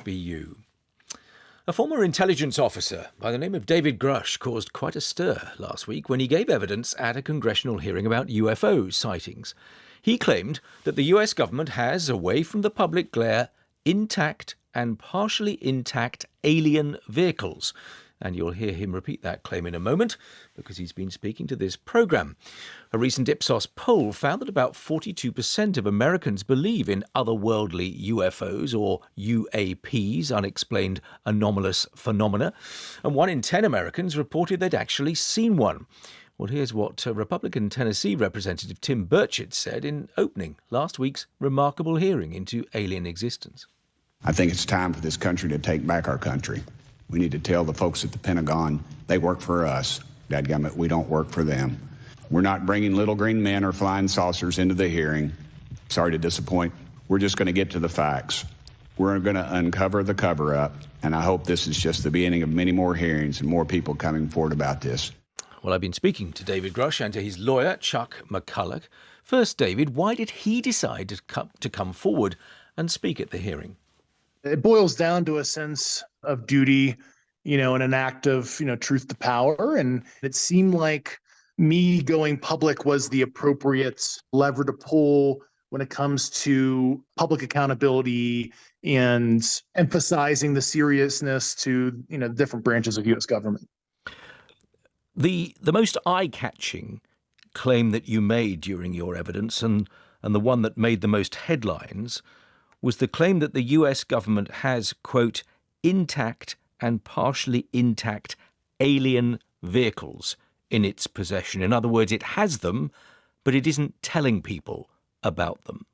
FBU. A former intelligence officer by the name of David Grush caused quite a stir last week when he gave evidence at a congressional hearing about UFO sightings. He claimed that the US government has, away from the public glare, intact and partially intact alien vehicles. And you'll hear him repeat that claim in a moment because he's been speaking to this programme. A recent Ipsos poll found that about 42% of Americans believe in otherworldly UFOs or UAPs, unexplained anomalous phenomena. And 1 in 10 Americans reported they'd actually seen one. Well, here's what Republican Tennessee Representative Tim Burchett said in opening last week's remarkable hearing into alien existence. I think it's time for this country to take back our country. We need to tell the folks at the Pentagon they work for us. Dadgummit, we don't work for them. We're not bringing little green men or flying saucers into the hearing. Sorry to disappoint. We're just going to get to the facts. We're going to uncover the cover-up, and I hope this is just the beginning of many more hearings and more people coming forward about this. Well, I've been speaking to David Grush and to his lawyer, Chuck McCollough. First, David, why did he decide to come forward and speak at the hearing? It boils down to a sense of duty, and an act of, truth to power. And it seemed like me going public was the appropriate lever to pull when it comes to public accountability and emphasizing the seriousness to, different branches of U.S. government. The most eye-catching claim that you made during your evidence, and the one that made the most headlines, was the claim that the US government has, quote, intact and partially intact alien vehicles in its possession. In other words, it has them, but it isn't telling people about them.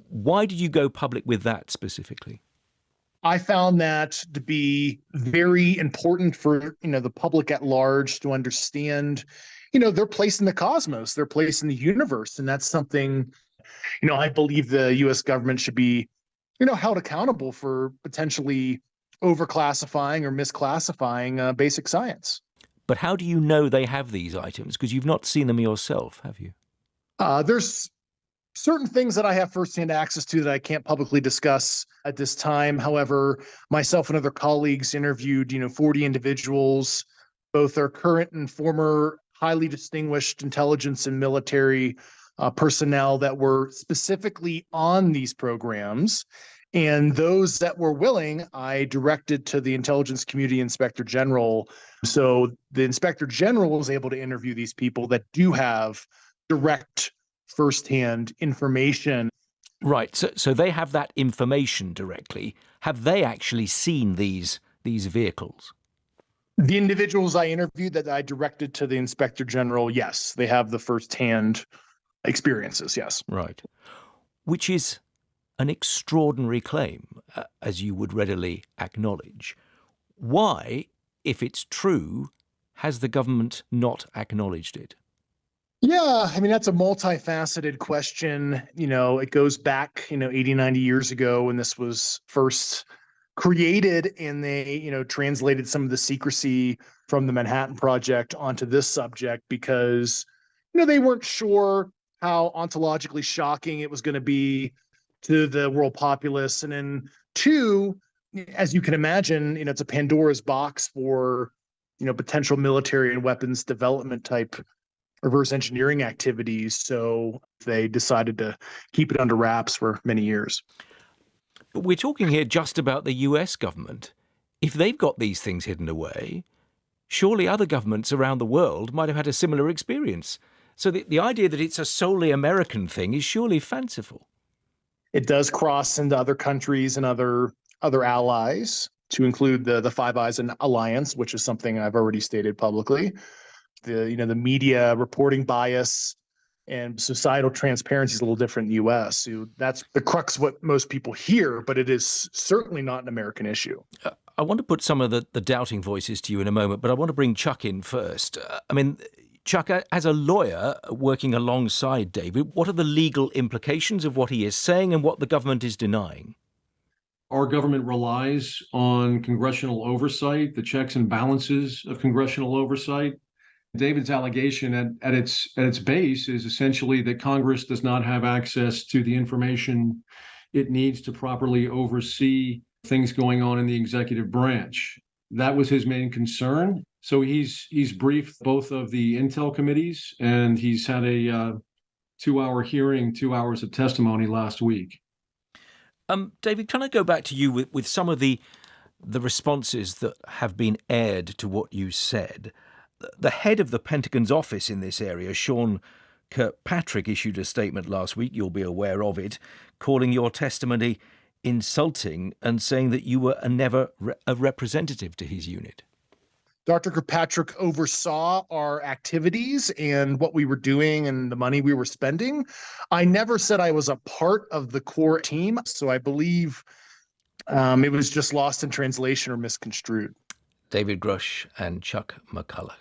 Why did you go public with that specifically? I found that to be very important for, the public at large to understand, their place in the cosmos, their place in the universe. And that's something I believe the U.S. government should be, held accountable for potentially overclassifying or misclassifying basic science. But how do you know they have these items? Because you've not seen them yourself, have you? There's certain things that I have firsthand access to that I can't publicly discuss at this time. However, myself and other colleagues interviewed, 40 individuals, both our current and former highly distinguished intelligence and military personnel that were specifically on these programs. And those that were willing, I directed to the Intelligence Community Inspector General. So the Inspector General was able to interview these people that do have direct firsthand information. Right. So they have that information directly. Have they actually seen these vehicles? The individuals I interviewed that I directed to the Inspector General, yes, they have the firsthand experiences, yes. Right. Which is an extraordinary claim, as you would readily acknowledge. Why, if it's true, has the government not acknowledged it? Yeah, that's a multifaceted question. It goes back, 80, 90 years ago when this was first created, and they, translated some of the secrecy from the Manhattan Project onto this subject because, they weren't sure how ontologically shocking it was going to be to the world populace. And then 2, as you can imagine, it's a Pandora's box for, potential military and weapons development type reverse engineering activities. So they decided to keep it under wraps for many years. But we're talking here just about the US government. If they've got these things hidden away, surely other governments around the world might have had a similar experience. So the idea that it's a solely American thing is surely fanciful. It does cross into other countries and other allies, to include the Five Eyes Alliance, which is something I've already stated publicly. The media reporting bias and societal transparency is a little different in the U.S. So that's the crux of what most people hear, but it is certainly not an American issue. I want to put some of the doubting voices to you in a moment, but I want to bring Chuck in first. Chuck, as a lawyer working alongside David, what are the legal implications of what he is saying and what the government is denying? Our government relies on congressional oversight, the checks and balances of congressional oversight. David's allegation at its base is essentially that Congress does not have access to the information it needs to properly oversee things going on in the executive branch. That was his main concern. So he's briefed both of the intel committees, and he's had a 2-hour hearing, 2 hours of testimony last week. David, can I go back to you with some of the responses that have been aired to what you said? The head of the Pentagon's office in this area, Sean Kirkpatrick, issued a statement last week, you'll be aware of it, calling your testimony insulting and saying that you were never a representative to his unit. Dr. Kirkpatrick oversaw our activities and what we were doing and the money we were spending. I never said I was a part of the core team, so I believe it was just lost in translation or misconstrued. David Grush and Chuck McCollough.